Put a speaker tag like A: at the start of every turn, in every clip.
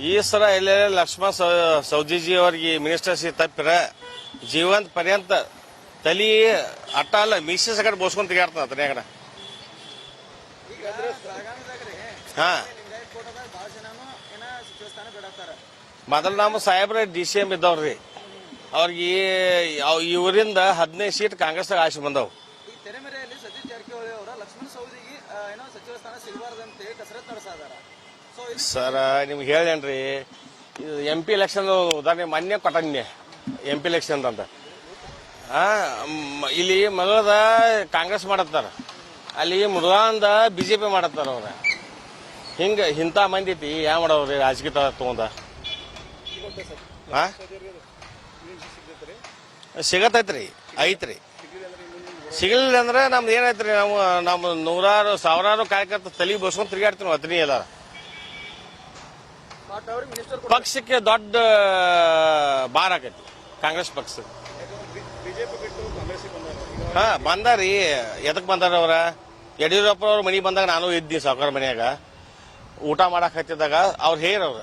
A: ಈ ಸರ ಎಲ್ಲೇ ಲಕ್ಷ್ಮಣ್ ಸವದಿಜಿ ಅವ್ರಿಗೆ ಮಿನಿಸ್ಟರ್ಶಿಪ್ ತಪ್ಪಿರ ಜೀವಂತ ಪರ್ಯಂತ ತಲಿ ಅಟ್ಟ ಅಲ್ಲ ಮೀಸೆ ಸಗಡ್ ಬೋಸ್ಕೊಂಡ್ ತಿಗಾಡ್ತಾನ ತನ್ಯಾಗನ. ಹಾ ಮೊದಲು ನಮ್ಮ ಸಾಹೇಬ್ರ DCM ಇದ್ದವ್ರಿ, ಅವ್ರಿಗೆ ಇವರಿಂದ 15 ಸೀಟ್ ಕಾಂಗ್ರೆಸ್ದಾಗ ಆಶೆ ಬಂದವು.
B: ತೆರೆಮರೆಯಲ್ಲಿ ಸತೀಶ್ ಜಾರಕಿಹೊಳಿ ಅವರ ಲಕ್ಷ್ಮಣ ಸವದಿಗೆ ಸಚಿವ ಸ್ಥಾನ ಸಿಗಬಾರ್ದಂತೆ ಕಸರತ್ತು ನಡೆಸಾದಾರ.
A: ಸರ್ ನಿಮ್ಗೆ ಹೇಳೇನ್ರಿ, MP ಎಲೆಕ್ಷನ್ ಉದಾಹರಣೆ ಮೊನ್ನೆ ಕೊಟ್ಟನ್ನೆ MP ಎಲೆಕ್ಷನ್ ಅಂತ. ಇಲ್ಲಿ ಮಗಳದ ಕಾಂಗ್ರೆಸ್ ಮಾಡತ್ತಾರ, ಅಲ್ಲಿ ಮುರುಗಾಂದ BJP ಮಾಡತ್ತಾರ. ಅವ್ರ ಹಿಂಗ ಇಂಥ ಮಂದಿ ಐತಿ ಯಾವ ಮಾಡವ್ರಿ ರಾಜಕೀಯ ತಗೊಂಡ ಸಿಗತೈತ್ರಿ, ಐತ್ರಿ. ಸಿಗಲಿಲ್ಲ ಅಂದ್ರೆ ನಮ್ದು ಏನೈತ್ರಿ, ನಮ್ಮ ನೂರಾರು ಸಾವಿರಾರು ಕಾರ್ಯಕರ್ತ ತಲೆ ಬಸ್ಕೊಂಡ್ ತಿರುಗಾಡ್ತೀವಿ ಅತನಿ ಎಲ್ಲ. ಪಕ್ಷಕ್ಕೆ ದೊಡ್ಡ ಬಾರ್ ಆಕೈತಿ ಕಾಂಗ್ರೆಸ್ ಪಕ್ಷ. ಹಾ ಬಂದಾರಿ. ಎದಕ್ ಬಂದಾರ ಅವ್ರ? ಯಡಿಯೂರಪ್ಪ ಅವ್ರ ಮನೆಗೆ ಬಂದಾಗ ನಾನು ಇದ್ದೀನಿ ಸಾವುಕಾರ ಮನ್ಯಾಗ ಊಟ ಮಾಡಕ್ ಹತ್ತಿದಾಗ ಅವ್ರು ಹೇರವ್ರ,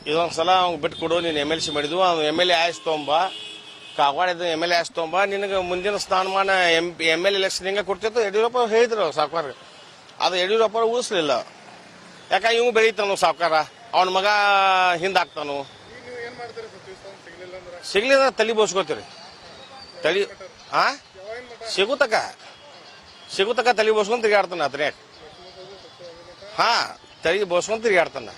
A: ಇದೊಂದ್ಸಲ ಅವ್ಗೆ ಬಿಟ್ಟು ಕೊಡು, ನೀನು MLC ಮಾಡಿದ್ವು, ಅವ್ನು MLA ಆಯ್ಸ್ ತೊಂಬ, ಕಾಗವಾಡಿದ MLA ಆಯ್ಸ್ ತೊಂಬ, ನಿನಗೆ ಮುಂದಿನ ಸ್ಥಾನಮಾನ MLA ಎಲೆಕ್ಷನ್ ಹಿಂಗೆ ಕೊಡ್ತಿತ್ತು ಯಡಿಯೂರಪ್ಪ ಹೇಳಿದ್ರು ಸಾವುಕಾರ. ಅದು ಯಡಿಯೂರಪ್ಪ ಉಳಿಸ್ಲಿಲ್ಲ. ಯಾಕೆ ಇವ್ ಬೆಳೀತಾನು ಸಾವುಕಾರ, ಅವನ ಮಗ ಹಿಂದಾಗ್ತಾನು. ಸಿಗ್ಲಿಲ್ಲ ತಲೆ ಬೋಸ್ಕೋತೀರಿ, ತಲೆ ಸಿಗುತಕ ತಲೆ ಬೋಸ್ಕೊಂಡ್ ತಿರುಗಾಡ್ತಾನ ಅದ್ರಾಗ. ಹಾ ತಲೆ ಬೋಸ್ಕೊಂಡ್ ತಿರುಗಾಡ್ತಾನ.